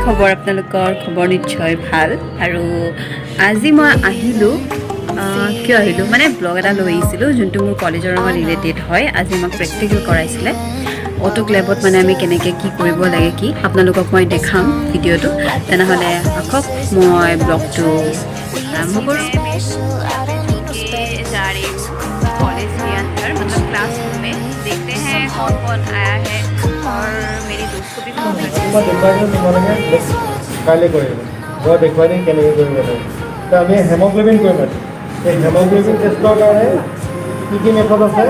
খবৰ আপোনালোকৰ খবৰ নিশ্চয় ভাল আৰু আজি মই আহিলোঁ কিয় আহিলোঁ মানে ব্লগ এটা লৈ আহিছিলোঁ যোনটো মোৰ কলেজৰ লগত ৰিলেটেড হয় আজি আমাক প্ৰেক্টিকেল কৰাইছিলে অটোক্লেভত মানে আমি কেনেকৈ কি কৰিব লাগে কি আপোনালোকক মই দেখাম ভিডিঅ'টো তেনেহ'লে আহক মই ব্লগটো आरम्भ करूँ जा रही हूँ कॉलेज के अंदर मतलब क्लासरूम में देखते हैं कौन कौन आया है और मेरी दोस्त को भी फोन करके देखवाई नहीं तो आम हेमोग्लोबिन हेमोग्लोबिन टेस्टर कारण की मेथड আছে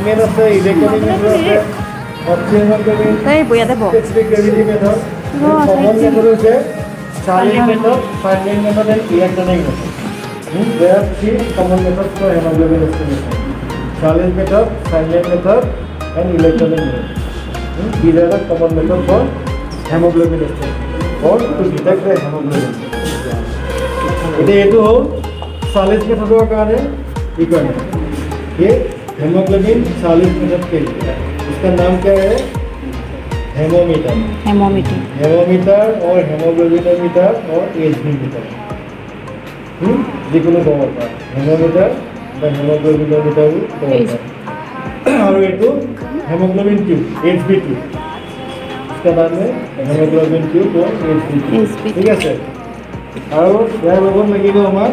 मेथड আছে इलेक्ट्रनिक मेथड আছে oxygen method common method is Charles method, Feinstein method, and electronic method. There are three common methods for hemoglobin estimation: Charles method, Feinstein method, and electronic method. These are the common methods for hemoglobin estimation or to detect the hemoglobin. ये तो हो Charles method का कारण है ये hemoglobin Charles method के लिए इसका नाम क्या है हेमोमीटर और हेमोग्लोबिनोमीटर और एचबी मीटर যিকোনো ক'ব পাৰে হেমোমিটাৰ বা হেমোগ্লোবিনोमीटर ক'ব পাৰে আৰু এইটো হেমোগ্লোবিন টিউব एचबी টিউব इसका नाम है हेमोग्लोबिन টিউব और एचबी ঠিক আছে আৰু ইয়াৰ লগত লাগিব আমাৰ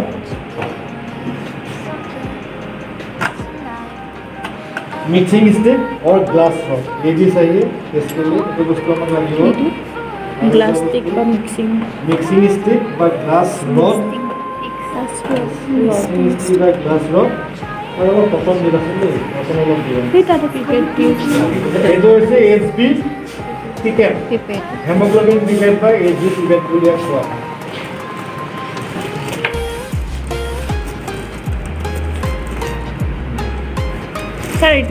मिक्सिंग स्टिक और ग्लास रॉड ये भी चाहिए इसके लिए तो उसको हम लगे ग्लास स्टिक और मिक्सिंग स्टिक और ग्लास रॉड ग्लास रॉड और वो पपन दिला सकते हैं अपन लोग दिया फिर तातो पिपेट ट्यूब ये तो ऐसे एचबी पिपेट हेमोग्लोबिन पिपेट का एचबी पिपेट को लिया हुआ सर ये কি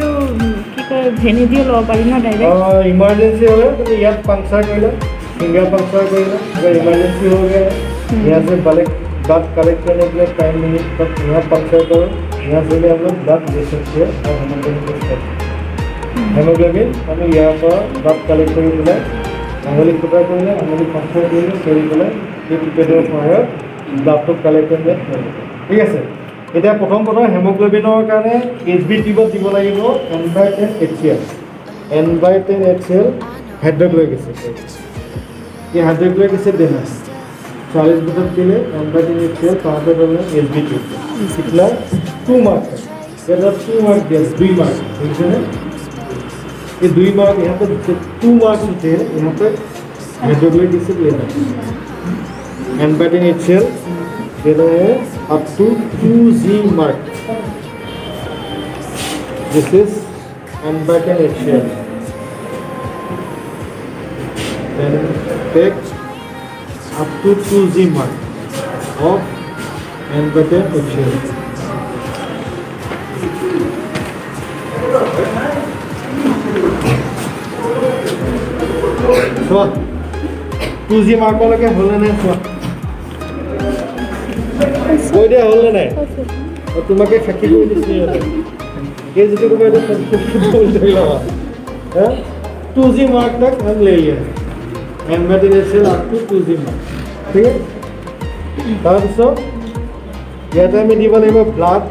কয় ভেনিডিও লব পাৰি না ডাইৰেক্ট इमरजेंसी हो गया तो यार पंक्चर कइला फिंगर पंक्चर कइला अगर इमरजेंसी हो गया यहाँ से ब्लड कलेक्ट करने के लिए 5 मिनट तक यहाँ पंक्चर करो यहाँ से भी हम लोग ब्लड दे सकते हैं और हेमोग्लोबिन हमें यहाँ पर ब्लड कलेक्ट कर পেলাই आंगुली फुटा कर आंगुली पंक्चर कर পেলাই ये पिपेटर सहायत ब्लड कलेक्ट करने ठीक है এতিয়া প্ৰথম হেমোগ্লোবিনৰ কাৰণে এচবি টিউবত দিব লাগিব n/10 HCl n/10 HCl hydrochloric acid এই হাইড্ৰোক্লোৰিক এসিড দেনা 40 মিনিট দিলে n/10 HCl পাওয়াতে পারবে एचबी টিউব कितना 2 मार्क এটা 2 मार्क दिया 2 मार्क ठीक है ये 2 मार्क यहाँ पे 2 मार्क होते हैं यहाँ पे हाइड्रोक्लोरिक एसिड लेना n/10 HCl देना है up to 2G mark. This is n/10 HCl. Then take up to 2G mark of n/10 HCl. So 2G mark लगे होले नहीं so कोई दे होल नहीं और तुम्हारे खक्की कोई नहीं होता ये जितने को मैंने बोल दिया है 2G मार्क तक हम ले लिए n/10 HCl up to 2G mark ठीक है তাৰপিছত ইয়াতে আমি দিব লাগিব ব্লাড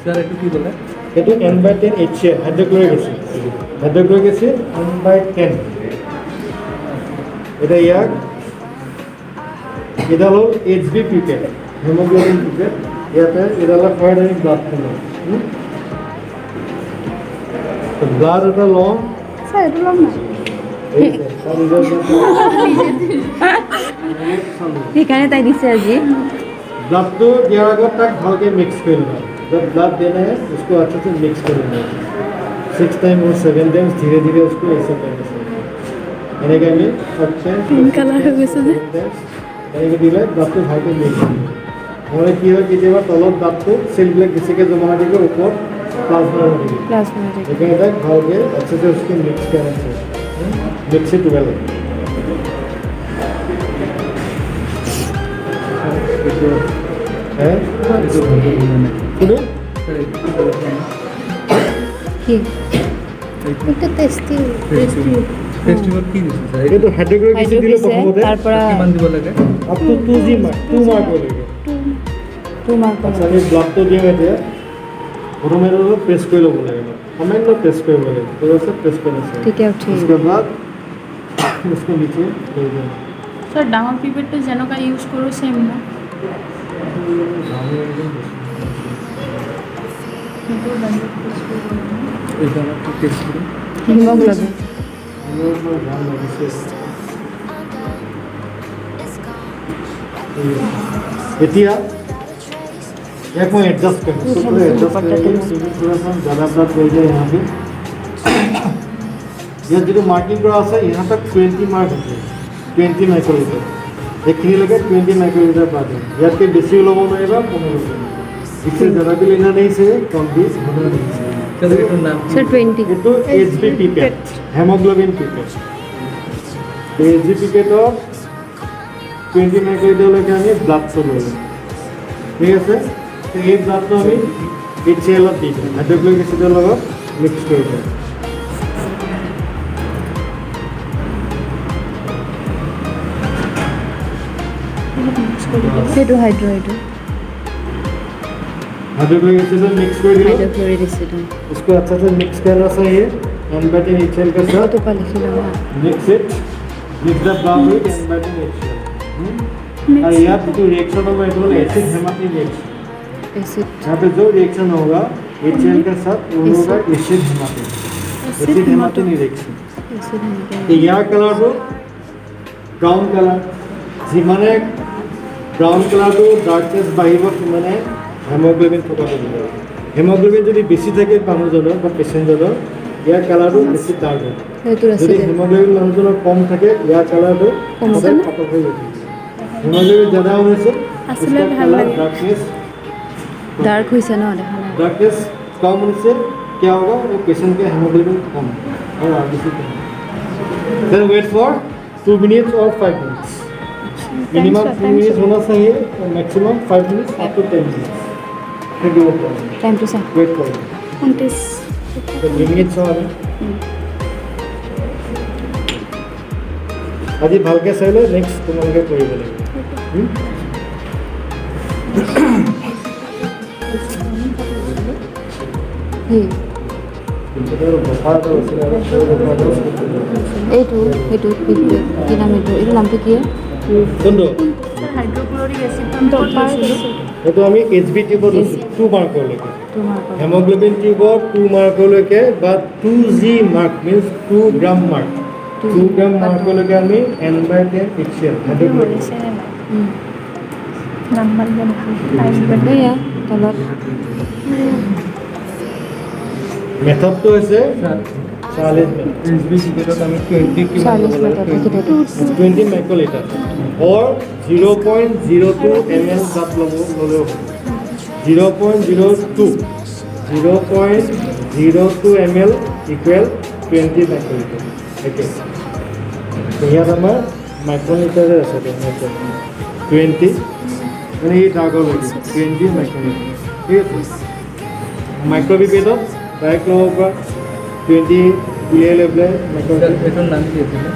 স্যাৰ একটু কি বলে এটো n/10 HCl hydrochloric acid n/10 এটা ইয়াক এটা হলো एचबी পিপেট हेमोग्लोबिन पिपेट ইয়াতে এডালা ফাইনালি ব্লাড ফ্লো তো ব্লাড এটা লং স্যার এটা লং না ঠিকানে তাই দিছে আজি ब्लड तो दियार আগত তাক ভালকে মিক্স কৰি লবা जब ब्लड देना है उसको अच्छे से मिक्स कर लेना 6 टाइम और 7 टाइम्स धीरे धीरे उसको ऐसा करना चाहिए यानी कि मैं 5 टाइम पिंक कलर हो गया सर यानी कि दिले ब्लड तो भालके मिक्स और কি হয় কেতিয়াবা তলত দাঁতটো সেলবিলাক বেছিকে জমা হৈ থাকে ওপৰত প্লাজমা হৈ থাকে এখানে এটা ভালকে अच्छे से उसको मिक्स करना चाहिए मिक्स इट वेल है শুনে কি এটা টেস্টি টেষ্টিঙত কি দিছে ছাৰ এইটো হাইড্ৰক্লৰিক এচিড দিলে দিছে, প্ৰথমতে তাৰ পৰা কিমান দিব লাগে up to 2G mark 2 মাৰ্কলৈকে 2 mark আচ্ছা আমি ব্লাডটো দিওঁ এতিয়া প্ৰথমে অলপ প্ৰেছ কৰি ল'ব লাগে সামান্য প্ৰেছ কৰিব লাগে ঠিক আছে প্ৰেছ কৰি আছে তেতিয়া উঠি उसके बाद इसको नीचे ले जाओ सर डाउन पिपेटটো যেনেকুৱা ইউজ কৰোঁ সেম ন সেইটো বাহিৰত টেষ্ট কৰিব এইটো আমাক টেষ্ট কৰিম হিমোগ্লোবিন এতিয়া एक मैं एडजस्ट कर एडजस्ट करेंगे थोड़ा सा ज़्यादा ब्लड हो जाए यहाँ पे यहाँ जो मार्किंग करा है यहाँ तक 20 मार्क होते 20 माइक्रोलीटर एक लगे 20 माइक्रोलीटर बाद यहाँ के बेसी लोगों में 15 इससे ज़्यादा भी लेना नहीं से कम भी होना नहीं से ছাৰ এইটোৰ নাম কি सर 20 ये तो HB pipette haemoglobin pipette HB pipette 20 microlitre लगे हमें ब्लड तो लो ठीक है तो ये ब्लड तो हमें HCl दी हाइड्रोक्लोरिक एसिडर লগত मिक्स कर दो সেইটো হাইড্ৰইড हाइड्रोक्लोरिक एसिडर मिक्स कर दिया हाइड्रोक्लोरिक एसिड उसको अच्छा से मिक्स करना चाहिए एनबाइटिन HCl के साथ तो पा लिखी लगा mix it mix the blood with n by ten HCl और यहाँ पे जो रिएक्शन होगा ये तो एसिड हेमाटिन रिएक्शन एसिड यहाँ पे जो रिएक्शन होगा HCl के साथ वो होगा acid haematin acid haematin reaction acid ইয়াৰ কালাৰটো ব্ৰাউন কালাৰ যিমানে ব্ৰাউন কালাৰটো ডাৰ্কনেছ বাঢ়িব সিমানে হেমোগ্লোবিন থকা বুজিব হেমোগ্লোবিন যদি বেছি থাকে মানুহজনৰ বা পেচেণ্টজনৰ ইয়াৰ কালাৰটো বেছি ডাৰ্ক হয় সেইটো যদি আছে হেমোগ্লোবিন মানুহজনৰ কম থাকে ইয়াৰ কালাৰটো কম আছে সদায় না? পাতল হৈ উঠিব হেমোগ্লোবিন ज़्यादा होने से আসলে उसका ভাল कलर লাগে। ডাৰ্ক হৈছে ন দেখা নাই डार्कनेस कम होने से क्या होगा वो पेशेंट का हेमोग्लोबिन कम और आरबीसी कम देन वेट फॉर 2 मिनट्स और 5 मिनट्स मिनिमम 2 मिनट्स होना चाहिए और maximum 5 minutes up to 10 minutes फिर वो টাইমটো চা वेट करो 29 तो 2 मिनट्स और আজি ভালকে চাইলে নেক্সট তোমালোকে কৰিব লাগিব এইটো এইটো কি নাম এইটো নামটো কি কোনটো হাইড্ৰক্লোৰিক এচিডটো এইটো আমি HB টিউবত 2 মাৰ্কলৈকে তোমাৰ হেমোগ্লোবিন টিউবত 2 মাৰ্কলৈকে বা 2G মাৰ্ক মিন্স 2 গ্ৰাম মাৰ্ক 2 গ্ৰাম মাৰ্কলৈকে আমি N/10 HCl হাইড্ৰোক্লোৰিক নাম্বাৰ এয়া তলত মেথডটো হৈছে 40 মিনিট HB চিকেটত আমি 20 কিমান 40 ল'ব লাগে মিনিট 20 মাইক্ৰলিটাৰ or 0.02 ml জাত ল'লেও হ'ব 0.02 ml ইকুৱেল 20 মাইক্ৰলিটাৰ একে ইয়াত আমাৰ মাইক্ৰলিটাৰে আছে 20 মানে এই ডাগৰ লাগি 20 মাইক্ৰলিটাৰ ঠিক আছে মাইক্ৰ'বিপেটত ডাইৰেক্ট ল'ব পৰা 20 উলিয়াই লৈ পেলাই মাইক্ৰ'বিপেট এইটোৰ নাম কি আছিলে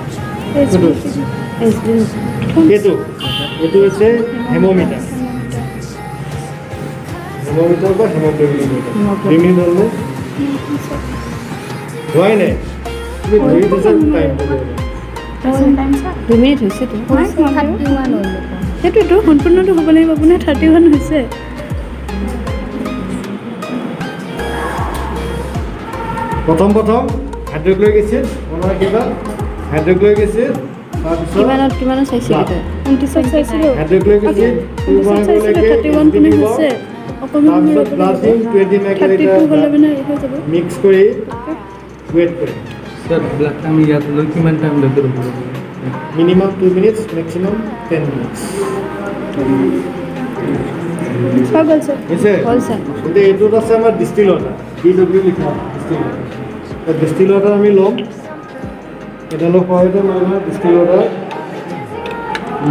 এইটো এইটো হৈছে হেমোমিটাৰ হেমোমিটাৰ বা হেমোগ্লোবিন মিটাৰ 2 মিনিট হ'ল হোৱাই নাই তুমি ধৰি দিছা টাইমটো 2 মিনিট হৈছেতো সেইটোতো সম্পূৰ্ণটো হ'ব লাগিব আপোনাৰ 31 হৈছে প্ৰথম হাইড্ৰোক্লোৰিক এচিড আমাৰ কিবা হাইড্ৰোক্লোৰিক এচিড তাৰপিছত কিমানত চাইছিল তই 29 চাইছিলোঁ হাইড্ৰোক্লোৰিক এচিড 2 মাৰ্কলৈকে 31 কোনে হৈছে অকণমান তাৰপিছত প্লাছ 20 মাইক্ৰলিটাৰ 32 হ'লে মানে হৈ যাব মিক্স কৰি ৱেট কৰি ছাৰ ব্লাড আমি ইয়াত লৈ কিমান টাইম লৈকে ৰ'ব লাগিব মিনিমাম 2 মিনিটছ মেক্সিমাম 10 মিনিটছ হৈ গ'ল ছাৰ হৈছে হ'ল ছাৰ এতিয়া এইটোত আছে আমাৰ ডিষ্টিল ৱাটাৰ DW লিখা ডিষ্টিল ৱাটাৰ ডিষ্টিল ৱাটাৰ আমি ল'ম এডালৰ সহায়তে লৈ লওঁ ডিষ্টিল ৱাটাৰ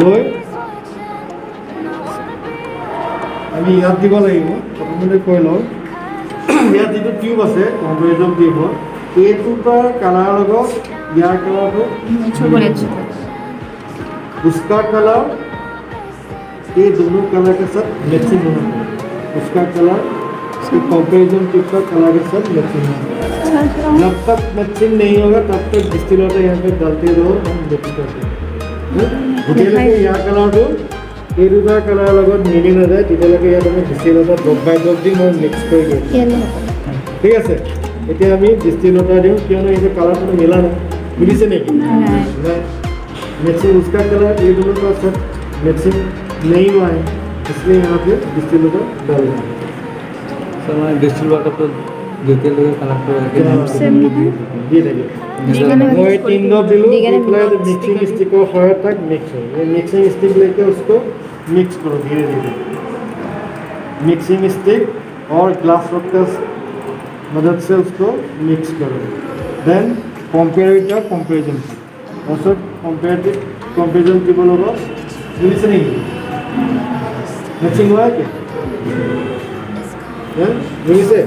লৈ আমি ইয়াত দিব লাগিব প্ৰথমতে কৈ লওঁ ইয়াত যিটো টিউব আছে কম্পেৰিজম টিউবৰ এইটোৰ কালাৰ লগত ইয়াৰ কালাৰটো उसका कलर ये दोनों कलर के साथ मैचिंग होना चाहिए उसका कलर इसके कंपैरिजन टिप का कलर के साथ मैचिंग होना चाहिए जब तक मैचिंग नहीं होगा तब तक डिस्टिल वाटर यहाँ पे डालते रहो हम मिक्स करते हैं যেতিয়ালৈকে ইয়াৰ কালাৰটো এই দুটা কালাৰৰ লগত মিলি নাযায় তেতিয়ালৈকে ইয়াত আমি ডিষ্টিল ৱাটাৰ ড্ৰপ বাই ড্ৰপ দি মই মিক্স কৰি দিওঁ ঠিক আছে এতিয়া আমি ডিষ্টিল ৱাটাৰ দিওঁ কিয়নো এই যে কালাৰটো মিলা নাই মিলিছে নেকি নাই मैचिंग उसका कलर ये दोनों का साथ मैचिंग नहीं हुआ है इसलिए यहाँ पे डिस्टिल वाटर डालना है सर मैं डिस्टिल वाटर तो देते लगे कलर को ये देखिए मैं 3 ड्रॉप दिलूँ इतना मिक्सिंग स्टिक और फायर तक मिक्स हो ये मिक्सिंग स्टिक लेके उसको मिक्स करो धीरे धीरे मिक्सिंग स्टिक और ग्लास रॉड का मदद से उसको मिक्स करो then compare with the comparison also comparison table होगा listening matching हुआ है क्या yeah मिले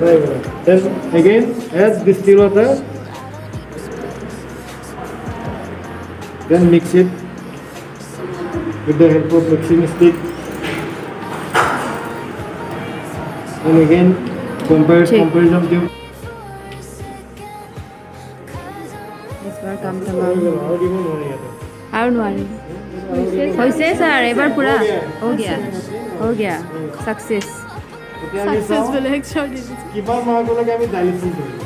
right then again as distill water then mix it with the help of mixing stick and again comparison tube কাম আৰু নোৱাৰিম হৈছে ছাৰ এবাৰ পুৰা হৈ গিয়া ছাকচেছ কিমান মাহলৈকে আমি ডাইলেশ্যন কৰিলোঁ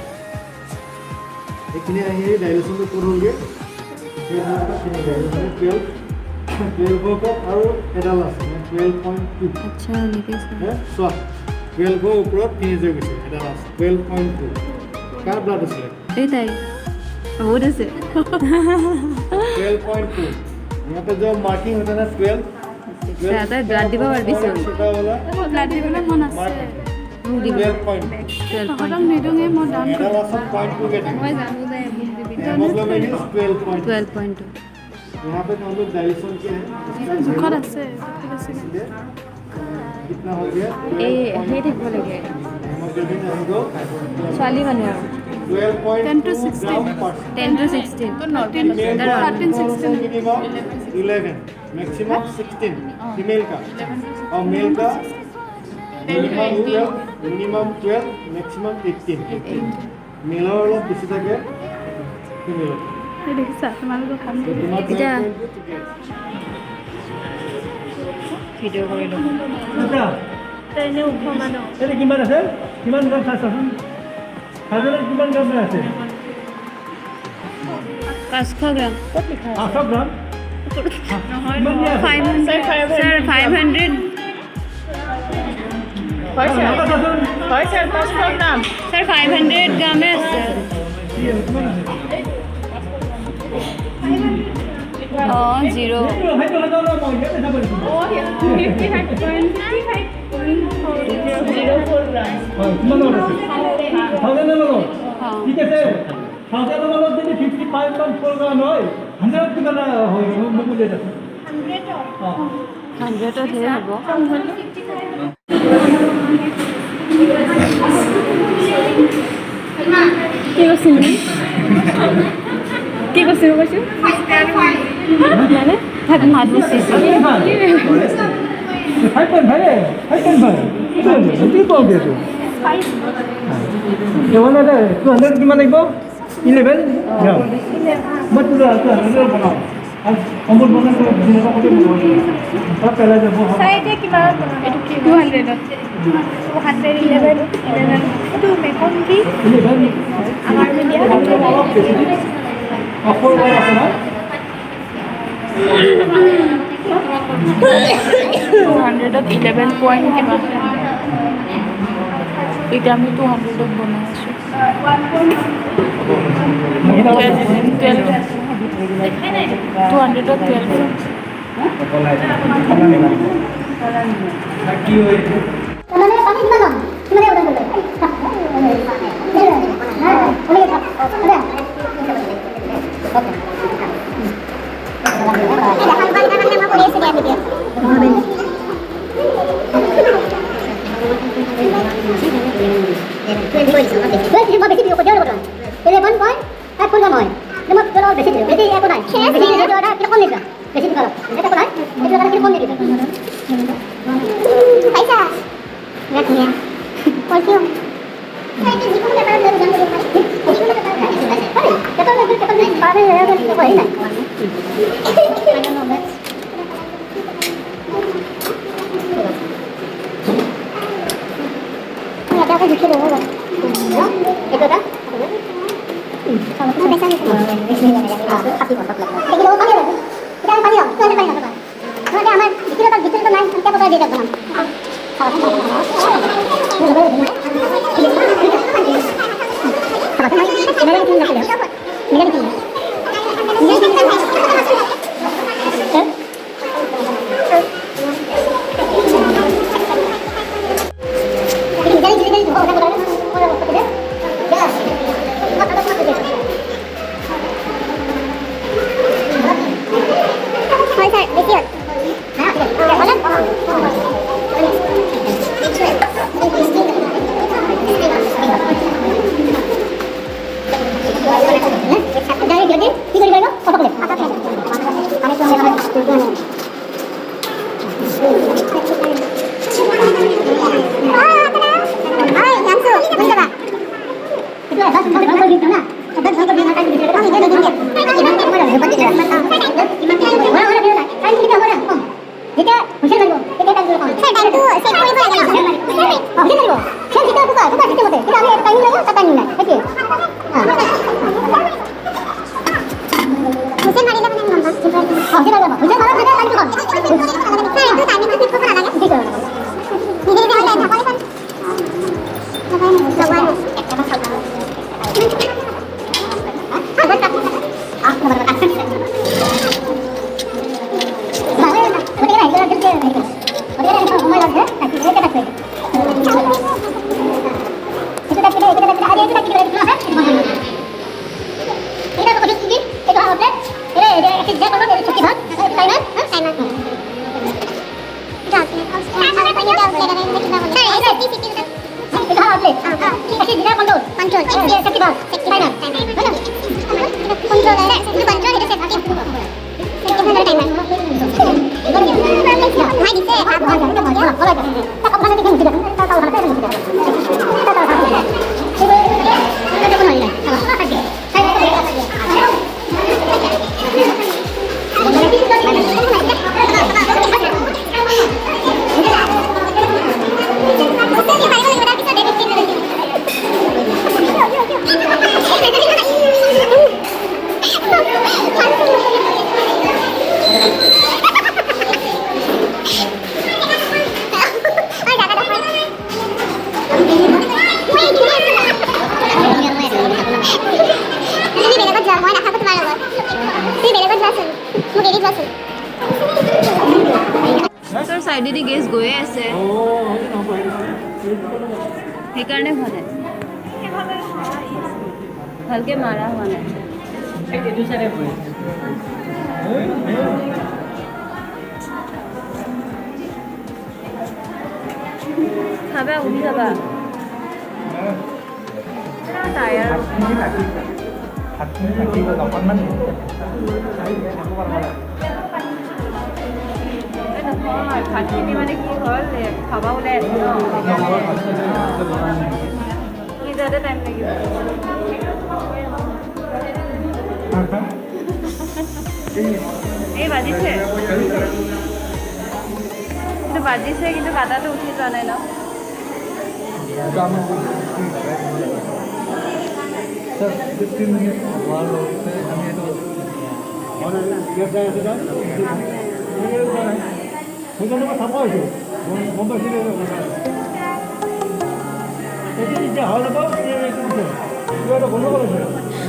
এইখিনি আহি ডাইলেশ্যনটো কৰোঁগৈ 12 কাপ আৰু এডাল আছে 12.2 আচ্ছা এনেকৈ চোৱা 12ৰ ওপৰত ফিনিছ হৈ গৈছে এডাল আছে 12.2 কাৰ ব্লাড আছিলে এই তাই बहुत से 12.2 यहाँ पे जो मार्किंग होता है ना 12 आता है ब्लड दिबा और दिस छोटा वाला ব্লাড দিবলৈ মন আছে 12.2 খতম নিদোঙে মই দাম এটা আছে 0.2 के মই জানো যে मतलब है 12.2 12.2 यहाँ पे हम लोग डाइलेशन किया है জোখত আছে कितना हो गया এই হে থাকিব লাগে हेमोग्लोबिन हमको ছোৱালী মানুহ আৰু 12.2 to 16 gram per 10 to 16 minimum 11 maximum 16 female का और मेल का मिनिमम 12 मैक्सिमम 18 मेलर অলপ বেশি থাকে ফিমেল দেখিছা তোমালোকৰ কাম এতিয়া ভিডিঅ' কৰি লওঁ এনে ওখ মানুহ এটা কিমান আছে কিমান গ্ৰাম চাচোন সাধাৰণ কিমান গ্ৰাম আছে 500 গ্ৰাম 500 গ্রাম 500 স্যার 500 স্যার 500 গ্রামে আছে জিরো ঠিক আছে 1000 যদি 55.4 গ্রাম হয় 100 কিমান হয় মোক বুঝাই দাও 100 হে হ'ব কি কৈছিল কি কৈছিল কৈছো মানে ভাত মাছ দিছে হাইপন ভাই কি কও দিছো এওনা দে 200 কিমান লাগিব 11 গ্রাম মত পুরো 200 বনাও আর কমল বনাও তো দিনটা কত বনাও তা পেলা যাব সাইডে কিমান এটো কি 200 211 এটো মেকন কি 11 আমাৰ মিডিয়া অলপ বেশি অফার আছে না 211 পয়েন্ট কিমান এটা আমি 200 বনাই আছো 20 voy, যদি একো নাই বেছি এইটো এটা কিটা কম দিবা বেছি দিবা এটা একো নাই এইটো এটা কিটা কম দিবা পইচা ৰাখিয়া কইছো এইটো যিকোনো পেপাৰ লৈ যাম বুলি পাৰি যিকোনো পেপাৰ পাৰে পেপাৰ পাৰি নাই I don't know that ada apa gitu loh itu kan sama sama biasa nih api kotak lagi kita mau pakai lagi kita mau pakai lagi kita mau pakai lagi nanti aman kita tak gitu kan kita pakai dia kan সাইডেদি gas গৈয়ে আছে সেইকাৰণে হোৱা নাই ভালকে মাৰা হোৱা নাই খাবা উঠি যাবা টায়াৰ ভাতখিনি মানে কি হ'ল খাবা ওলাই আছে ন সিজাতে টাইম লাগিব এই বাজিছে কিন্তু বাজিছে কিন্তু কাটাটো উঠি যোৱা নাই ন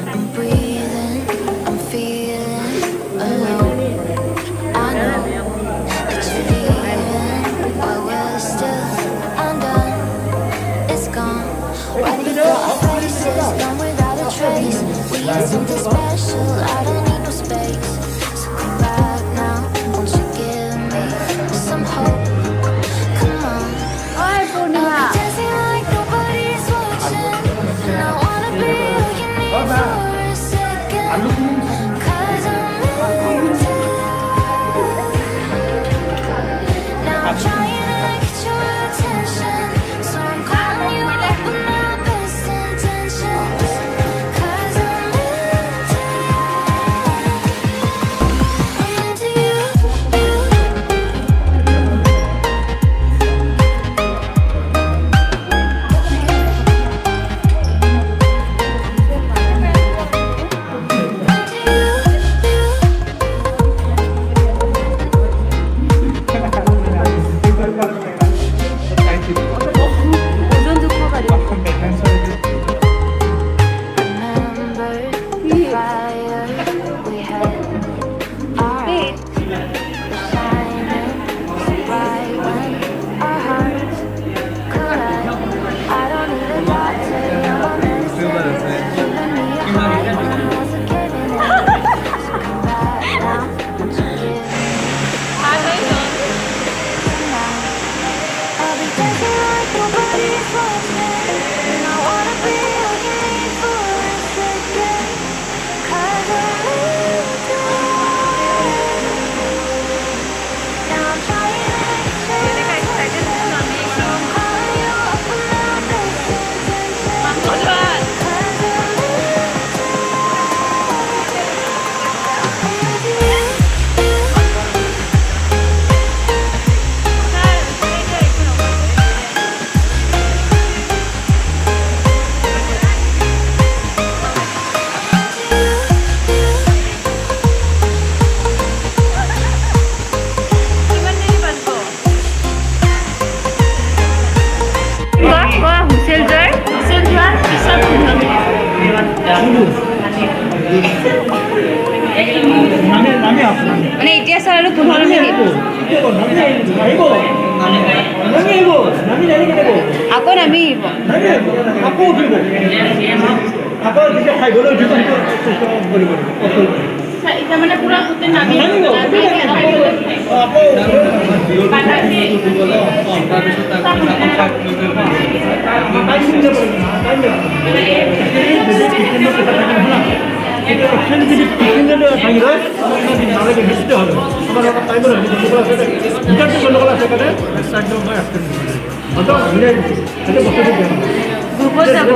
I'm breathing, I'm feeling alone. I know that you're leaving, but we're still undone. It's gone right before our faces, gone without a trace. We had something special, I don't need no space. So come back now, won't you give me some hope? Come on. ঐ পূৰ্ণিমা Dancing like nobody's watching, and I wanna be all you need for a second. 'Cause body's watching, and I wanna be all you need for a second. 'Cause I'm into it. Now I'm trying to get you attention, so I'm calling you up with my best intentions. 'Cause I'm হুচেল জয় মানে এতিয়া sir আৰু 15 minute আকৌ নামি এতিয়া মানে পুৰা গোটেই নামি গ্ৰুপত যাব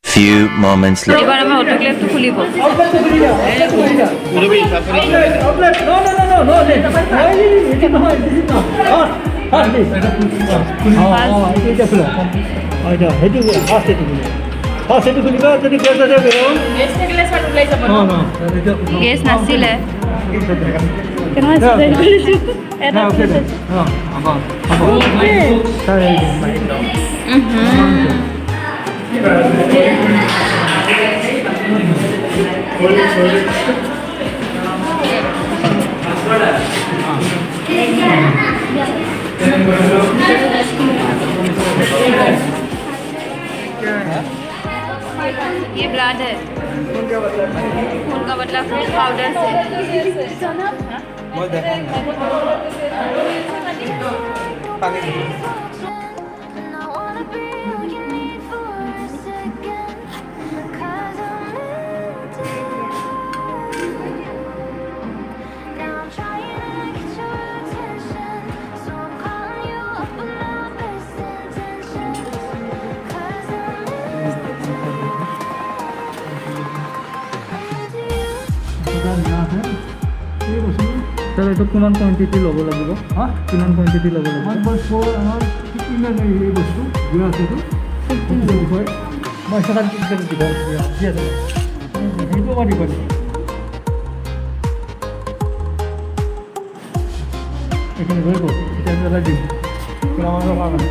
Few moments later. এবাৰ আমাৰ অটোক্লেভটো খুলিব সেইটো খুলিবা যদি গেছ আছে গেছ থাকিলে চাৰ ওলাই যাব গেছ নাছিলে ये ब्लड है खून का बदला खून powder say And I wanna be all you need for a second. 'Cause I'm into it. Now I'm trying to get your attention, so I'm calling you up with my best intentions. 'Cause I'm sir এইটো কিমান quantity ল'ব লাগিব কিমান quantity ল'ব লাগিব আমাৰ ইমান এই বস্তু গৈ আছেতো বিষয় মই সেখান দিব সেইটো পাৰি পাৰি এইখিনি হৈ গ'ল এতিয়া দিম আমাৰ